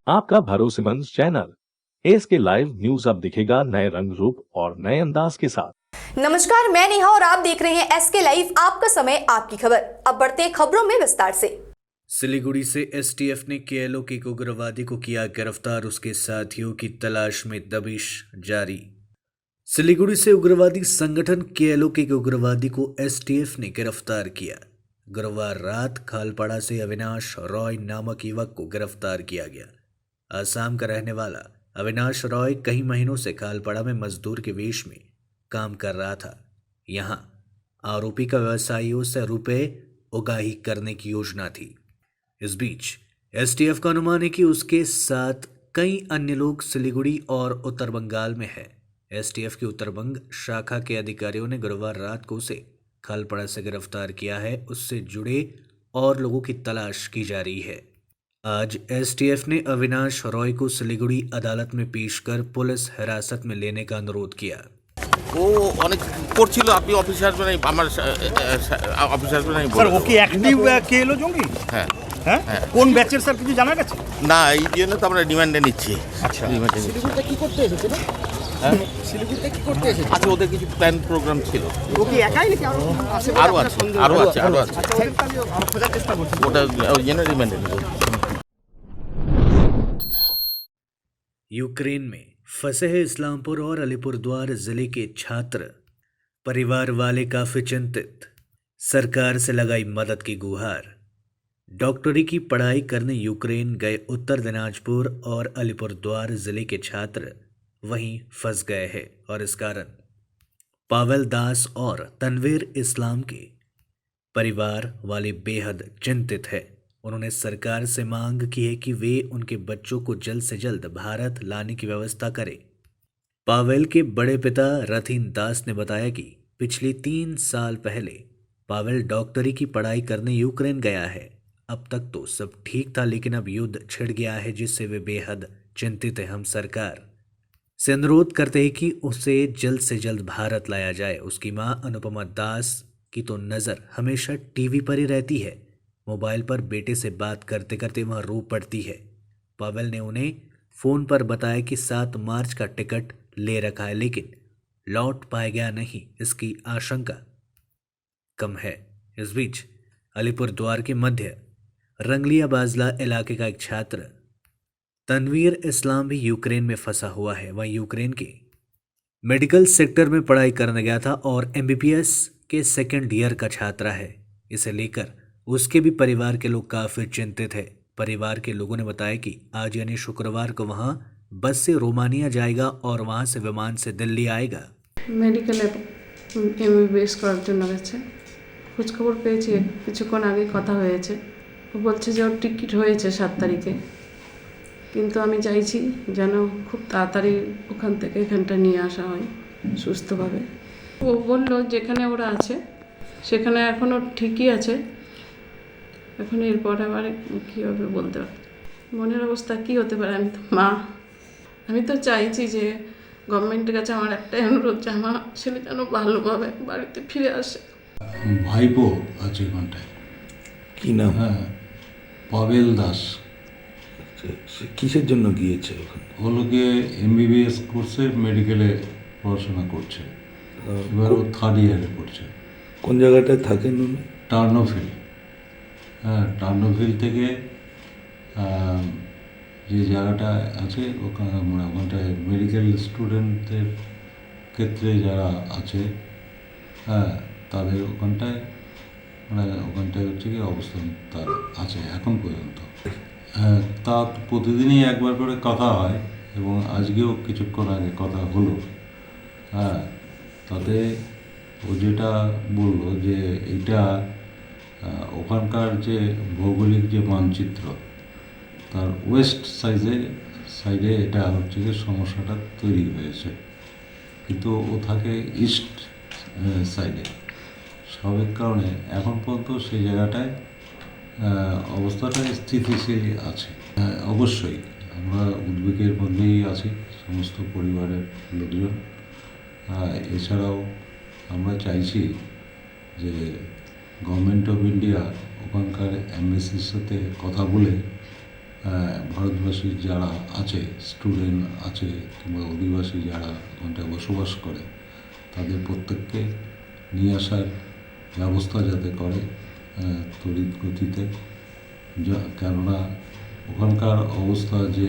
आपका भरोसेमंद channel S के लाइव न्यूज अब दिखेगा नए रंग रूप और नए अंदाज के साथ। नमस्कार, मैं नेहा और आप देख रहे हैं एसके लाइव, आपका समय आपकी खबर। अब बढ़ते हैं खबरों में विस्तार से। सिलीगुड़ी से एसटीएफ ने केएलओ के एक उग्रवादी को किया गिरफ्तार, उसके साथियों की तलाश में दबिश जारी। सिलीगुड़ी से उग्रवादी संगठन केएलओ के एक उग्रवादी को एसटीएफ ने गिरफ्तार किया। गुरुवार रात खालपाड़ा से अविनाश रॉय नामक युवक को गिरफ्तार किया गया। आसाम का रहने वाला अविनाश रॉय कई महीनों से खालपाड़ा में मजदूर के वेश में काम कर रहा था। यहां आरोपी का व्यवसायियों से रुपए उगाही करने की योजना थी। इस बीच एसटीएफ का अनुमान है कि उसके साथ कई अन्य लोग सिलीगुड़ी और उत्तर बंगाल में है। एसटीएफ की उत्तरबंग शाखा के अधिकारियों ने गुरुवार रात को उसे खालपाड़ा से गिरफ्तार किया है। उससे जुड़े और लोगों की तलाश की जा रही है। आज एसटीएफ ने अविनाश रॉय को सिलीगुड़ी अदालत में पेश कर पुलिस हिरासत में लेने का अनुरोध किया। ও অনেক করছিল, আপনি অফিসে আসবেন, আমার অফিসে আসবেন আমি স্যার। ও কি অ্যাক্টিভ কেএলও জঙ্গি? হ্যাঁ হ্যাঁ, কোন ব্যাচের স্যার কিছু জানা গেছে? না, এই জন্য তো আমরা রিমান্ডে নিচ্ছি। আচ্ছা, রিমান্ডে শিলিগুড়িতে কি করতে এসেছে না? হ্যাঁ, শিলিগুড়িতে কি করতে এসেছে? আচ্ছা, ওদের কিছু প্ল্যান প্রোগ্রাম ছিল। ও কি একাই নাকি আরো আছে? আরও আছে, আরও আছে, আরও আছে। আচ্ছা, ওদেরটা আমি আরো খোঁজার চেষ্টা করছি। ওটা ওই জন্য রিমান্ডে নেব। यूक्रेन में फंसे हैं इस्लामपुर और अलीपुरद्वार जिले के छात्र। परिवार वाले काफी चिंतित, सरकार से लगाई मदद की गुहार। डॉक्टरी की पढ़ाई करने यूक्रेन गए उत्तर दिनाजपुर और अलीपुरद्वार जिले के छात्र वहीं फंस गए हैं और इस कारण पावेल दास और तनवीर इस्लाम के परिवार वाले बेहद चिंतित है। उन्होंने सरकार से मांग की है कि वे उनके बच्चों को जल्द से जल्द भारत लाने की व्यवस्था करें। पावेल के बड़े पिता रथीन दास ने बताया कि पिछले 3 साल पहले पावेल डॉक्टरी की पढ़ाई करने यूक्रेन गया है। अब तक तो सब ठीक था, लेकिन अब युद्ध छिड़ गया है, जिससे वे बेहद चिंतित है। हम सरकार से अनुरोध करते हैं कि उसे जल्द से जल्द भारत लाया जाए। उसकी मां अनुपमा दास की तो नज़र हमेशा टीवी पर ही रहती है। मोबाइल पर बेटे से बात करते करते वह रो पड़ती है। पावेल ने उन्हें फ़ोन पर बताया कि 7 मार्च का टिकट ले रखा है, लेकिन लौट पाएगा नहीं, इसकी आशंका कम है। इस बीच अलीपुरद्वार के मध्य रंगलिया बाजला इलाके का एक छात्र तनवीर इस्लाम भी यूक्रेन में फंसा हुआ है। वह यूक्रेन के मेडिकल सेक्टर में पढ़ाई करने गया था और एमबीबीएस के 2nd ईयर का छात्र है। इसे लेकर उसके भी परिवार के लोग काफ़ी चिंतित है। परिवार के लोगों ने बताया कि आज यानी शुक्रवार को वहां बस से रोमानिया जाएगा और वहां से विमान से दिल्ली आएगा। মেডিকেলে এমবিবিএস করার জন্য গেছে। খোঁজখবর পেয়েছি, কিছুক্ষণ আগে কথা হয়েছে। ও বলছে যে ওর টিকিট হয়েছে 7 তারিখে, কিন্তু আমি চাইছি যেন খুব তাড়াতাড়ি ওখান থেকে এখানটা নিয়ে আসা হয় সুস্থভাবে। ও বলল যেখানে ওরা আছে সেখানে এখনও ঠিকই আছে। এখন এরপর আবার কীভাবে বলতে পারি, মনের অবস্থা কী হতে পারে। আমি তো মা, আমি তো চাইছি যে গভর্নমেন্টের কাছে আমার একটাই অনুরোধ যে আমার ছেলে যেন ভালোভাবে বাড়িতে ফিরে আসে। ভাইপো আছে ওখানটায়। কি নাম? হ্যাঁ, পাবেল দাস। সে কিসের জন্য গিয়েছে ওখানে? হলো গিয়ে এমবিবিএস কোর্সে মেডিকেলে পড়াশোনা করছে। এবার ও 3rd ইয়ারে পড়ছে। কোন জায়গাটায় থাকেন উনি? টার্নোফিল। হ্যাঁ, টার্নোফিল থেকে যে জায়গাটা আছে ওখানে, মানে ওখানটায় মেডিকেল স্টুডেন্টদের ক্ষেত্রে যারা আছে, হ্যাঁ, তাদের ওখানটায় ওখানটায় হচ্ছে কি অবস্থান তার আছে এখন পর্যন্ত। হ্যাঁ, তা প্রতিদিনই একবার করে কথা হয় এবং আজকেও কিছুক্ষণ আগে কথা হলো। হ্যাঁ, তাতে ও যেটা বললো যে এটা ওখানকার যে ভৌগোলিক যে মানচিত্র, তার ওয়েস্ট সাইডে এটা হচ্ছে যে সমস্যাটা তৈরি হয়েছে, কিন্তু ও থাকে ইস্ট সাইডে। সবের কারণে এখন পর্যন্ত সেই জায়গাটায় অবস্থাটা স্থিতিশীল আছে। অবশ্যই আমরা উদ্বেগের মধ্যেই আছি, সমস্ত পরিবারের লোকজন। এছাড়াও আমরা চাইছি যে গভর্নমেন্ট অফ ইন্ডিয়া ওখানকার এমবেসির সাথে কথা বলে ভারতবাসীর যারা আছে, স্টুডেন্ট আছে কিংবা অধিবাসী যারা ওখানটায় বসবাস করে, তাদের প্রত্যেককে নিয়ে আসার ব্যবস্থা যাতে করে তড়িৎ গতিতে, কেননা ওখানকার অবস্থা যে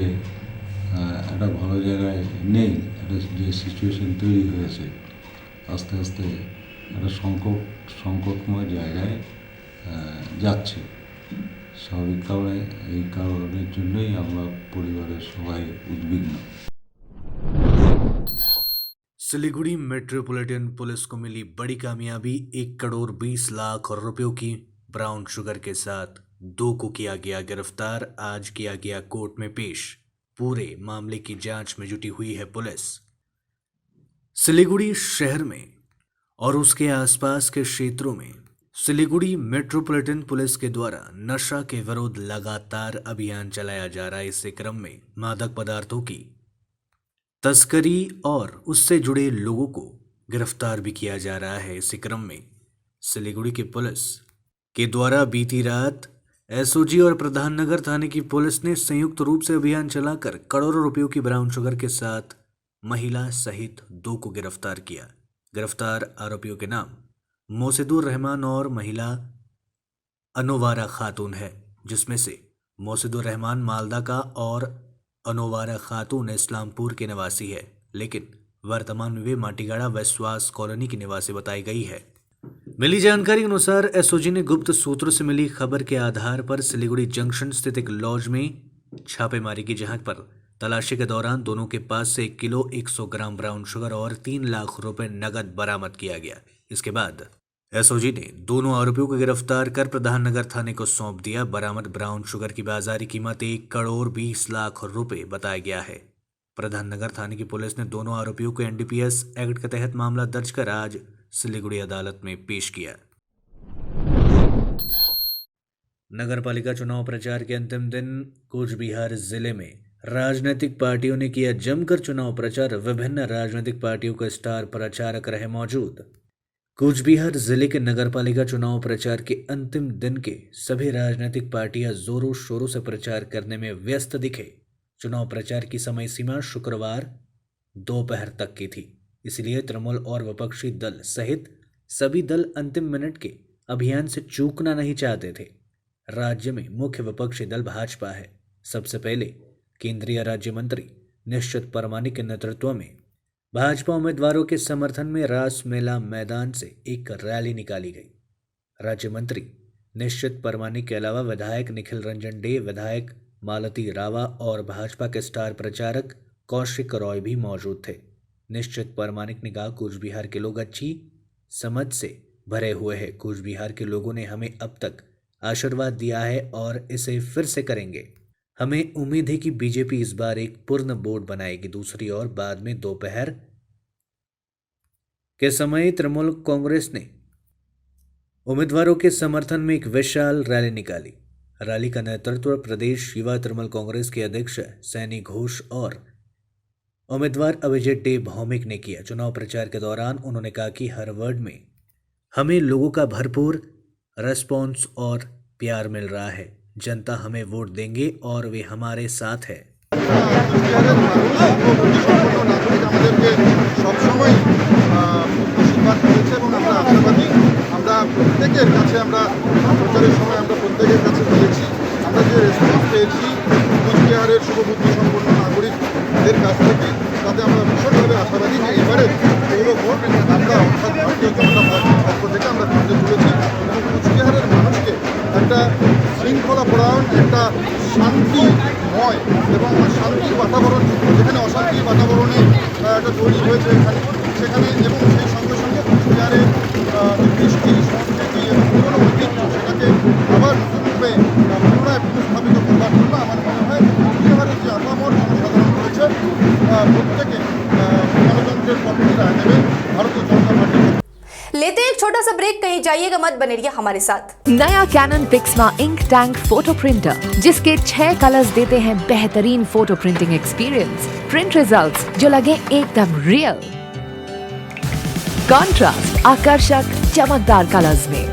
একটা ভালো জায়গায় নেই, একটা যে সিচুয়েশন তৈরি হয়েছে, আস্তে আস্তে একটা সংকটময় জায়গায় যাচ্ছে। স্বাভাবিক কারণে এই কারণের জন্যই আমরা পরিবারের সবাই উদ্বিগ্ন। सिलीगुड़ी मेट्रोपॉलिटन पुलिस को मिली बड़ी कामयाबी। 1,20,00,000 रुपयों की ब्राउन शुगर के साथ 2 को किया गया गिरफ्तार। आज किया गया कोर्ट में पेश। पूरे मामले की जांच में जुटी हुई है पुलिस। सिलीगुड़ी शहर में और उसके आसपास के क्षेत्रों में सिलीगुड़ी मेट्रोपॉलिटन पुलिस के द्वारा नशा के विरुद्ध लगातार अभियान चलाया जा रहा है। इसी क्रम में मादक पदार्थों की तस्करी और उससे जुड़े लोगों को गिरफ्तार भी किया जा रहा है। इसी क्रम में सिलीगुड़ी की पुलिस के द्वारा बीती रात एसओजी और प्रधान नगर थाने की पुलिस ने संयुक्त रूप से अभियान चलाकर करोड़ों रुपयों की ब्राउन शुगर के साथ महिला सहित 2 को गिरफ्तार किया। गिरफ्तार आरोपियों के नाम मोसिदुर रहमान और महिला अनोवारा खातून है, जिसमें से मोसिदुर रहमान मालदा का और अनोवारा खातून इस्लामपुर के निवासी है, लेकिन वर्तमान में वे माटीगाड़ा विश्वास कॉलोनी की निवासी बताई गई है। मिली जानकारी अनुसार एसओजी ने गुप्त सूत्रों से मिली खबर के आधार पर सिलीगुड़ी जंक्शन स्थित एक लॉज में छापेमारी की, जहां पर तलाशी के दौरान दोनों के पास से 1 किलो 100 ग्राम ब्राउन शुगर और 3 लाख रुपए नगद बरामद किया गया। इसके बाद एसओजी ने दोनों आरोपियों को गिरफ्तार कर प्रधान नगर थाने को सौंप दिया। बरामद ब्राउन शुगर की बाजारी कीमत 1,20,00,000 रुपए बताया गया है। प्रधान नगर थाने की पुलिस ने दोनों आरोपियों को एनडीपीएस एक्ट के तहत मामला दर्ज कर आज सिलीगुड़ी अदालत में पेश किया। नगरपालिका चुनाव प्रचार के अंतिम दिन कूच बिहार जिले में राजनीतिक पार्टियों ने किया जमकर चुनाव प्रचार। विभिन्न राजनीतिक पार्टियों के स्टार प्रचारक रहे मौजूद। कूच बिहार जिले के नगरपालिका चुनाव प्रचार के अंतिम दिन के सभी राजनीतिक पार्टियां जोरों शोरों से प्रचार करने में व्यस्त दिखे। चुनाव प्रचार की समय सीमा शुक्रवार दोपहर तक की थी, इसलिए तृणमूल और विपक्षी दल सहित सभी दल अंतिम मिनट के अभियान से चूकना नहीं चाहते थे। राज्य में मुख्य विपक्षी दल भाजपा है। सबसे पहले केंद्रीय राज्य मंत्री निश्चित परमानिक के नेतृत्व में भाजपा उम्मीदवारों के समर्थन में रास मेला मैदान से एक रैली निकाली गई। राज्य मंत्री निश्चित परमानिक के अलावा विधायक निखिल रंजन डे, विधायक मालती रावा और भाजपा के स्टार प्रचारक कौशिक रॉय भी मौजूद थे। निश्चित परमानिक ने कहा, कूच बिहार के लोग अच्छी समझ से भरे हुए हैं। कूच बिहार के लोगों ने हमें अब तक आशीर्वाद दिया है और इसे फिर से करेंगे। हमें उम्मीद है कि बीजेपी इस बार एक पूर्ण बोर्ड बनाएगी। दूसरी ओर बाद में दोपहर के समय तृणमूल कांग्रेस ने उम्मीदवारों के समर्थन में एक विशाल रैली निकाली। रैली का नेतृत्व प्रदेश युवा तृणमूल कांग्रेस के अध्यक्ष सैनी घोष और उम्मीदवार अभिजीत डे भौमिक ने किया। चुनाव प्रचार के दौरान उन्होंने कहा कि हर वर्ड में हमें लोगों का भरपूर रेस्पॉन्स और प्यार मिल रहा है। जनता हमें वोट देंगे और वे हमारे साथ है। প্রত্যেকের কাছে আমরা প্রচারের সময় আমরা প্রত্যেকের কাছে বলেছি, আমরা যে রেসপন্স পেয়েছি কুচবিহারের শুভবুদ্ধি সম্পন্ন নাগরিকদের কাছ থেকে, তাতে আমরা ভীষণভাবে আশাবাদী যে এবারে এগুলো ভোট আমরা অর্থাৎ ভারতীয় জনতা পার্টির পক্ষ থেকে আমরা করতে চলেছি এবং কুচবিহারের মানুষকে একটা শৃঙ্খলা পরায়ণ, একটা শান্তিময় এবং শান্তির বাতাবরণ, যেখানে অশান্তির বাতাবরণে একটা তৈরি হয়েছে এখানে, সেখানে এবং সেই সঙ্গে সঙ্গে কুচবিহারের কৃষ্টি সংস্কৃতি এবং পুরনো ঐতিহ্য সেটাকে আবার নতুনভাবে পুনরায় প্রতিস্থাপিত করবার জন্য আমার মনে হয় কুচবিহারের যে আপামর জনসাধারণ রয়েছে প্রত্যেকে গণতন্ত্রের পক্ষে রায় দেবে ভারতীয় জনতা পার্টি। लेते एक छोटा सा ब्रेक, कहीं जाइएगा मत, बने रहिए हमारे साथ। नया Canon Pixma ink tank photo printer, जिसके 6 कलर्स देते हैं बेहतरीन photo printing experience. Print results जो लगे एकदम रियल, कॉन्ट्रास्ट आकर्षक चमकदार कलर्स में।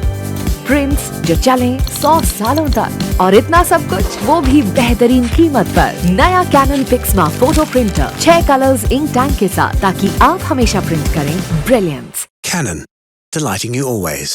प्रिंट्स जो चले 100 सालों तक, और इतना सब कुछ वो भी बेहतरीन कीमत पर। नया Canon Pixma photo printer 6 colours ink tank के साथ, ताकि आप हमेशा प्रिंट करें brilliance. Canon, delighting you always.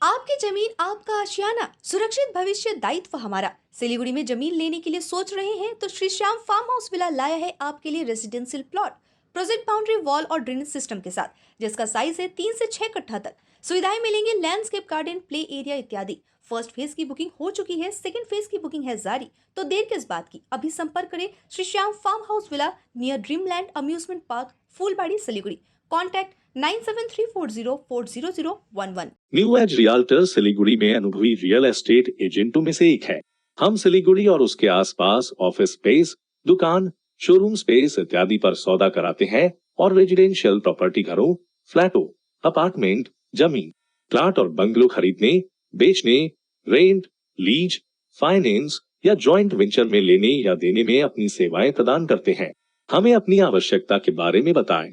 आपकी जमीन आपका आशियाना, सुरक्षित भविष्य दायित्व हमारा। सिलीगुड़ी में जमीन लेने के लिए सोच रहे हैं तो Shri Shyam farm house villa लाया है आपके लिए residential plot, project boundary wall और ड्रेनेज सिस्टम के साथ, जिसका साइज है 3 से 6 कट्ठा तक। सुविधाएं मिलेंगी लैंडस्केप गार्डन, प्ले एरिया इत्यादि। फर्स्ट फेज की बुकिंग हो चुकी है, सेकंड फेज की बुकिंग है जारी। तो देर किस बात की, अभी संपर्क करें Shri Shyam farm house villa near Dreamland amusement park, Phulbari, Siliguri. Contact 9734040011। New age realtor Siliguri में अनुभवी रियल एस्टेट एजेंटों में से एक है। हम सिलीगुड़ी और उसके आसपास ऑफिस स्पेस, दुकान, शोरूम स्पेस इत्यादि पर सौदा कराते हैं और रेजिडेंशियल प्रॉपर्टी घरों, फ्लैटों, अपार्टमेंट, जमीन, प्लाट और बंगलो खरीदने, बेचने, रेंट, लीज, फाइनेंस या जॉइंट वेंचर में लेने या देने में अपनी सेवाएं प्रदान करते हैं। हमें अपनी आवश्यकता के बारे में बताएं।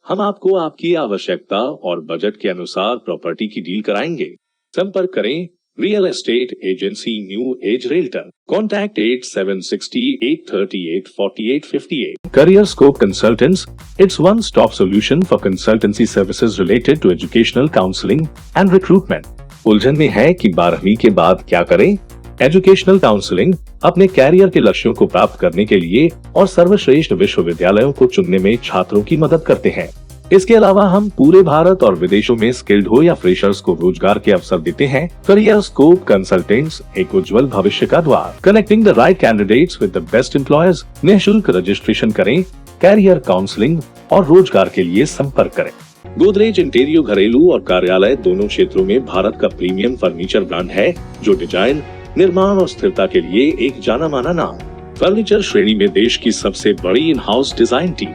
हम आपको आपकी आवश्यकता और बजट के अनुसार प्रॉपर्टी की डील कराएंगे। संपर्क करें real estate agency new age realtor. Contact 8760-838-4858। Career Scope Consultants, it's one-stop solution for consultancy services related to educational counseling and recruitment. उलझन में है कि 12वीं के बाद क्या करें? एजुकेशनल काउंसलिंग अपने कैरियर के लक्ष्यों को प्राप्त करने के लिए और सर्वश्रेष्ठ विश्वविद्यालयों को चुनने में छात्रों की मदद करते हैं। इसके अलावा हम पूरे भारत और विदेशों में स्किल्ड हो या फ्रेशर्स को रोजगार के अवसर देते हैं। करियर स्कोप कंसल्टेंट्स, एक उज्जवल भविष्य का द्वार। Connecting the right candidates with the best employers. निःशुल्क रजिस्ट्रेशन करें, कैरियर काउंसलिंग और रोजगार के लिए संपर्क करें। गोदरेज इंटीरियर घरेलू और कार्यालय दोनों क्षेत्रों में भारत का प्रीमियम फर्नीचर ब्रांड है, जो डिजाइन, निर्माण और स्थिरता के लिए एक जाना माना नाम। फर्नीचर श्रेणी में देश की सबसे बड़ी इन हाउस डिजाइन टीम।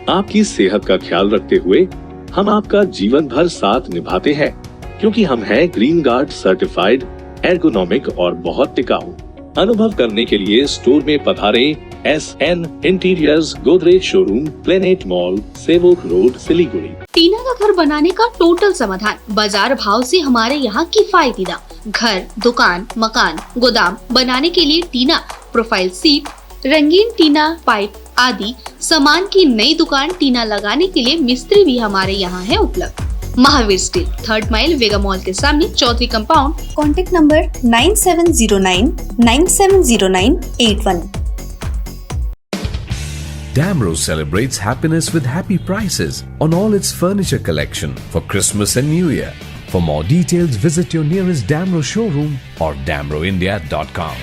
आपकी सेहत का ख्याल रखते हुए हम आपका जीवन भर साथ निभाते हैं, क्योंकि हम हैं ग्रीन गार्ड सर्टिफाइड, एर्गोनॉमिक और बहुत टिकाऊ। अनुभव करने के लिए स्टोर में पधारें। SN interiors, Godrej showroom, planet mall, Sevoke road, Siliguri. टीना का घर बनाने का टोटल समाधान, बाजार भाव से हमारे यहाँ किफायती दाम। घर, दुकान, मकान, गोदाम बनाने के लिए टीना, प्रोफाइल सीट, रंगीन टीना, पाइप आदि सामान की नई दुकान टीना लगाने के लिए मिस्त्री भी हमारे यहाँ है उपलब्ध। Mahavir steel, 3rd mile, Vega mall के सामने, Chaudhary compound. Contact number 9709970981। Damro celebrates happiness with happy prices on all its furniture collection for Christmas and New Year. For more details, visit your nearest Damro showroom or damroindia.com.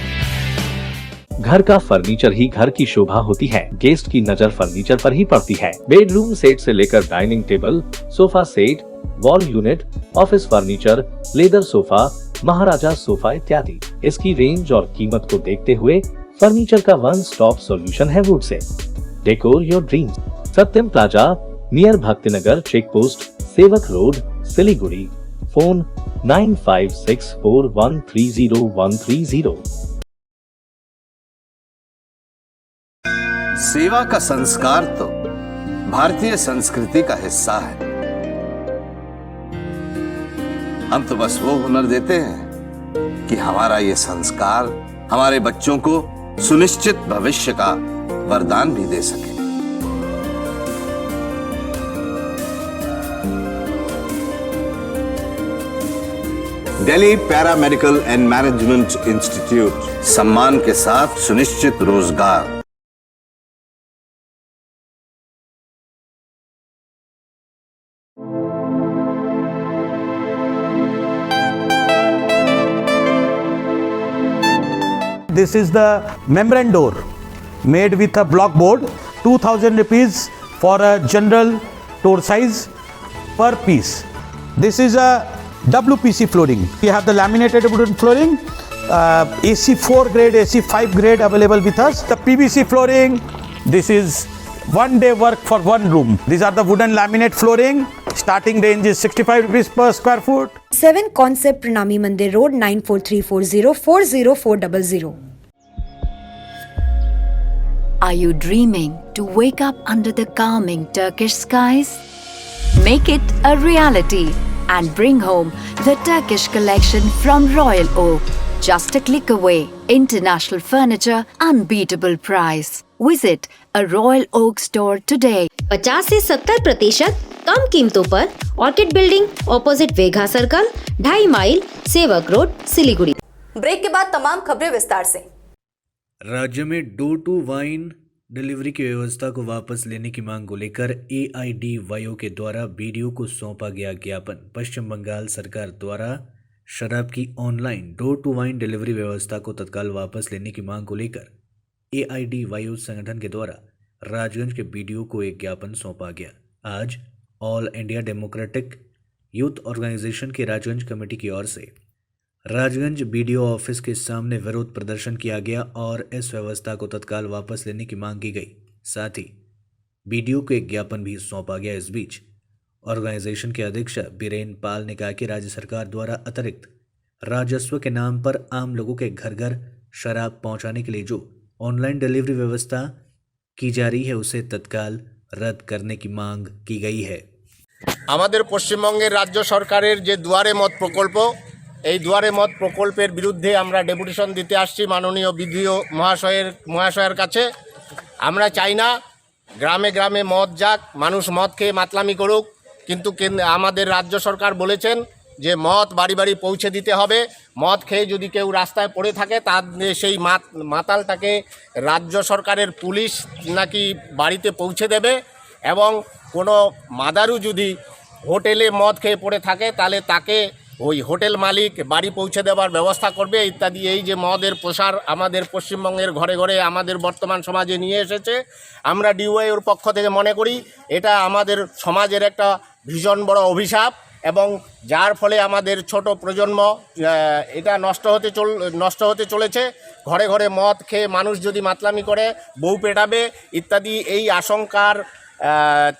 घर का furniture ही घर की शोभा होती है। Guest की नजर furniture पर ही पड़ती है। बेडरूम सेट से लेकर dining table, sofa set, wall unit, office furniture, leather sofa, Maharaja sofa इत्यादि। इसकी रेंज और कीमत को देखते हुए फर्नीचर का वन स्टॉप सॉल्यूशन है वुड से। Decor your dreams. Satyam plaza, near Bhaktinagar check post, Sevoke road, Siliguri. Phone 9564130130। सेवा का संस्कार तो भारतीय संस्कृति का हिस्सा है। हम तो बस वो हुनर देते हैं कि हमारा ये संस्कार हमारे बच्चों को सुनिश्चित भविष्य का वरदान भी दे सके। Delhi paramedical and management institute, सम्मान के साथ सुनिश्चित रोजगार। This is the membrane door made with a block board, 2000 rupees for a general door size per piece. This is a WPC flooring. We have the laminated wooden flooring, AC4 grade, AC5 grade available with us. The PVC flooring, this is one day work for one room. These are the wooden laminate flooring. Starting range is 65 rupees per square foot. 7 Concept Pranami Mandir Road, 9434040400. Are you dreaming to wake up under the calming Turkish skies? Make it a reality and bring home the Turkish collection from Royal Oak. Just a click away. International furniture, unbeatable price. Visit a Royal Oak store today. 50 से 70% कम कीमतों पर orchid building opposite वेघा circle 2.5 mile Sevoke road Siliguri. Break के बाद तमाम खबरें विस्तार से। राज्य में डोर टू वाइन डिलीवरी की व्यवस्था को वापस लेने की मांग को लेकर AIDYO के द्वारा BDO को सौंपा गया ज्ञापन। पश्चिम बंगाल सरकार द्वारा शराब की online door to wine delivery व्यवस्था को तत्काल वापस लेने की मांग को लेकर AIDYO संगठन के द्वारा राजगंज के BDO को एक ज्ञापन सौंपा गया। आज All India Democratic Youth Organisation की राजगंज कमेटी की ओर से राजगंज BDO ऑफिस के सामने विरोध प्रदर्शन किया गया और इस व्यवस्था को तत्काल वापस लेने की मांग की गई। साथ ही BDO को एक ज्ञापन भी सौंपा गया। इस बीच ऑर्गेनाइजेशन के अध्यक्ष बीरेन पाल ने कहा कि राज्य सरकार द्वारा अतिरिक्त राजस्व के नाम पर आम लोगों के घर घर शराब पहुंचाने के लिए जो ऑनलाइन डिलीवरी व्यवस्था की जा रही है उसे तत्काल रद्द करने की मांग की गई है। আমাদের পশ্চিমবঙ্গের রাজ্য সরকারের যে দুয়ারে মত প্রকল্প, এই দুয়ারে মত প্রকল্পের বিরুদ্ধে আমরা ডেপুটেশন দিতে আসছি মাননীয় বিডিও মহাশয়ের কাছে। আমরা চাই না গ্রামে গ্রামে মদ যাক, মানুষ মদ খেয়ে মাতলামি করুক, কিন্তু আমাদের রাজ্য সরকার বলেছেন যে মদ বাড়ি বাড়ি পৌঁছে দিতে হবে। মদ খেয়ে যদি কেউ রাস্তায় পড়ে থাকে তার সেই মাতালটাকে রাজ্য সরকারের পুলিশ নাকি বাড়িতে পৌঁছে দেবে, এবং কোনো মাদারু যদি হোটেলে মদ খেয়ে পড়ে থাকে তাহলে তাকে ওই হোটেল মালিক বাড়ি পৌঁছে দেওয়ার ব্যবস্থা করবে ইত্যাদি। এই যে মদের প্রসার আমাদের পশ্চিমবঙ্গের ঘরে ঘরে আমাদের বর্তমান সমাজে নিয়ে এসেছে, আমরা DYOর পক্ষ থেকে মনে করি এটা আমাদের সমাজের একটা ভীষণ বড় অভিশাপ, এবং যার ফলে আমাদের ছোট প্রজন্ম এটা নষ্ট হতে চলেছে। ঘরে ঘরে মদ খেয়ে মানুষ যদি মাতলামি করে বউ পেটাবে ইত্যাদি এই আশঙ্কার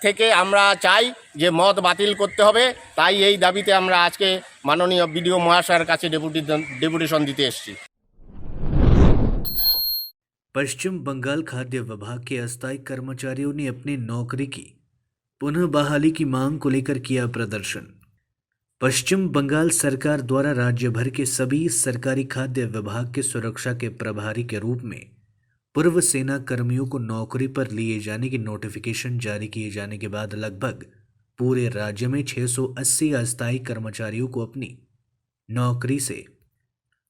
থেকে আমরা চাই যে মদ বাতিল করতে হবে। তাই এই দাবিতে আমরা আজকে মাননীয় BDO মহাশয়ের কাছে ডেপুটেশন দিতে এসেছি। पश्चिम बंगाल खाद्य विभाग के अस्थायी कर्मचारियों ने अपनी नौकरी की पुनः बहाली की मांग को लेकर किया प्रदर्शन। पश्चिम बंगाल सरकार द्वारा राज्य भर के सभी सरकारी खाद्य विभाग के सुरक्षा के प्रभारी के रूप में पूर्व सेना कर्मियों को नौकरी पर लिए जाने की नोटिफिकेशन जारी किए जाने के बाद लगभग पूरे राज्य में 680 अस्थायी कर्मचारियों को अपनी नौकरी से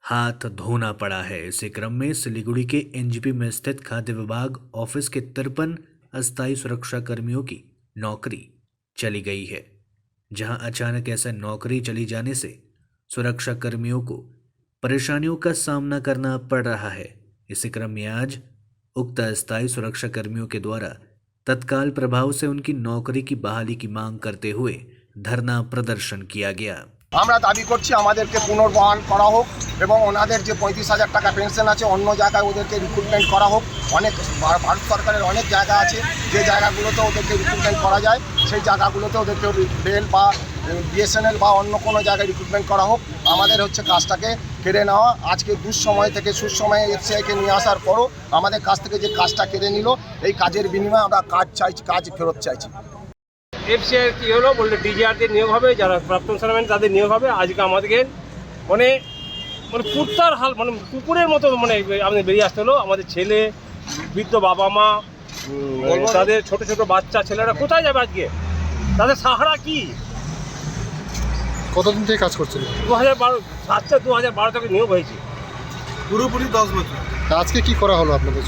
हाथ धोना पड़ा है। इसी क्रम में सिलीगुड़ी के NGP में स्थित खाद्य विभाग ऑफिस के 53 अस्थायी सुरक्षा कर्मियों की नौकरी चली गई है, जहां अचानक ऐसा नौकरी चली जाने से सुरक्षा कर्मियों को परेशानियों का सामना करना पड़ रहा है। इसी क्रम में आज उक्त अस्थायी सुरक्षा कर्मियों के द्वारा तत्काल प्रभाव से उनकी नौकरी की बहाली की मांग करते हुए धरना प्रदर्शन किया गया। আমরা দাবি করছি আমাদেরকে পুনর্বহাল করা হোক এবং ওনাদের যে 35,000 টাকা পেনশন আছে অন্য জায়গায় ওদেরকে রিক্রুটমেন্ট করা হোক। অনেক ভারত সরকারের অনেক জায়গা আছে যে জায়গাগুলোতে ওদেরকে রিক্রুটমেন্ট করা যায়, সেই জায়গাগুলোতে ওদেরকে রেল বা BSNL বা অন্য কোনো জায়গায় রিক্রুটমেন্ট করা হোক। আমাদের হচ্ছে কাজটাকে কেড়ে নেওয়া। আজকে দুঃসময় থেকে সুসময়ে FCIকে নিয়ে আসার পরও আমাদের কাছ থেকে যে কাজটা কেড়ে নিল, এই কাজের বিনিময়ে আমরা কাজ চাইছি, কাজ ফেরত চাইছি। FCI কী হলো বললে DGRদের নিয়োগ হবে, যারা প্রাক্তন সেনাবাহিনী তাদের নিয়োগ হবে। আজকে আমাদেরকে মানে কুত্তার হাল কুকুরের মতো আমাদের বেরিয়ে আসতে হলো। আমাদের ছেলে, বৃদ্ধ বাবা মা, তাদের ছোট ছোট বাচ্চা ছেলেরা কোথায় যাবে আজকে? তাদের সাহারা কি? কতদিন থেকে কাজ করছিল? 2012 থেকে নিয়োগ হয়েছে, পুরোপুরি 10 বছর। আজকে কি করা হলো আপনাদের?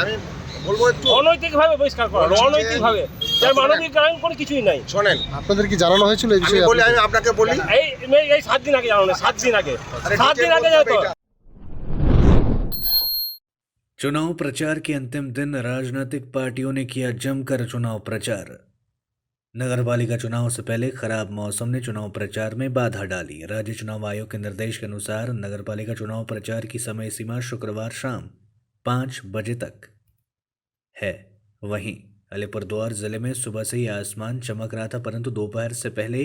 আমি বলবো একটু অনৈতিকভাবে বহিষ্কার করা হলো, অনৈতিকভাবে, যার মানবিক আইন কোনো কিছুই নাই। শোনেন, আপনাদের কি জানানো হয়েছিল এই বিষয়ে? আমি আপনাকে বলি, এই 7 দিন আগে জানানো, 7 দিন আগে যেত। चुनाव प्रचार के अंतिम दिन राजनीतिक पार्टियों ने किया जमकर चुनाव प्रचार। नगरपालिका चुनाव से पहले खराब मौसम ने चुनाव प्रचार में बाधा डाली। राज्य चुनाव आयोग के निर्देश के अनुसार नगरपालिका चुनाव प्रचार की समय सीमा शुक्रवार शाम 5 बजे तक है। वहीं अलीपुरद्वार जिले में सुबह से ही आसमान चमक रहा था, परंतु दोपहर से पहले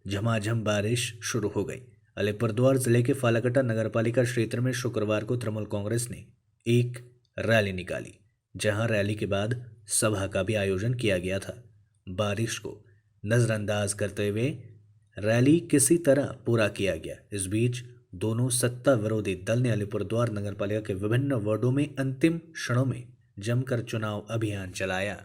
झमाझम बारिश शुरू हो गई। अलीपुरद्वार जिले के फालाकटा नगरपालिका क्षेत्र में शुक्रवार को तृणमूल कांग्रेस ने एक रैली निकाली, जहां रैली के बाद सभा का भी आयोजन किया गया था। बारिश को नजरअंदाज करते हुए रैली किसी तरह पूरा किया गया। इस बीच दोनों सत्ता विरोधी दल ने अलीपुरद्वार नगरपालिका के विभिन्न वार्डों में अंतिम क्षणों में जमकर चुनाव अभियान चलाया।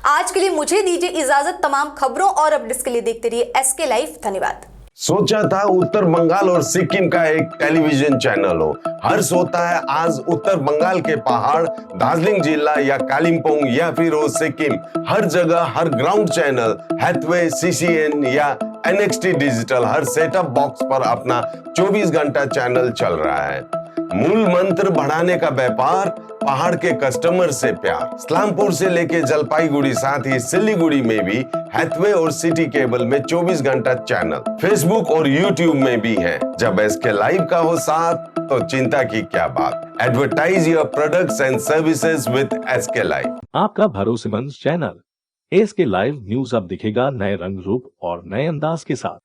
आज के लिए मुझे दीजिए इजाजत। तमाम खबरों और अपडेट्स के लिए देखते रहिए SK लाइव। धन्यवाद। सोचा था उत्तर बंगाल और सिक्किम का एक टेलीविजन चैनल हो। हर्ष होता है आज उत्तर बंगाल के पहाड़, दार्जिलिंग जिला या कालिम्पोंग या फिर हो सिक्किम, हर जगह हर ग्राउंड चैनल हैथवे, CCN या NXT डिजिटल हर सेटअप बॉक्स पर अपना 24 घंटा चैनल चल रहा है। मूल मंत्र बढ़ाने का व्यापार, पहाड़ के कस्टमर से प्यार। इस्लामपुर से लेके जलपाईगुड़ी साथ ही सिलीगुड़ी में भी हैथवे और सिटी केबल में 24 घंटा चैनल, फेसबुक और यूट्यूब में भी है। जब SK लाइव का हो साथ तो चिंता की क्या बात। Advertise your products and services with SK live. आपका भरोसेमंद चैनल SK लाइव न्यूज अब दिखेगा नए रंग रूप और नए अंदाज के साथ।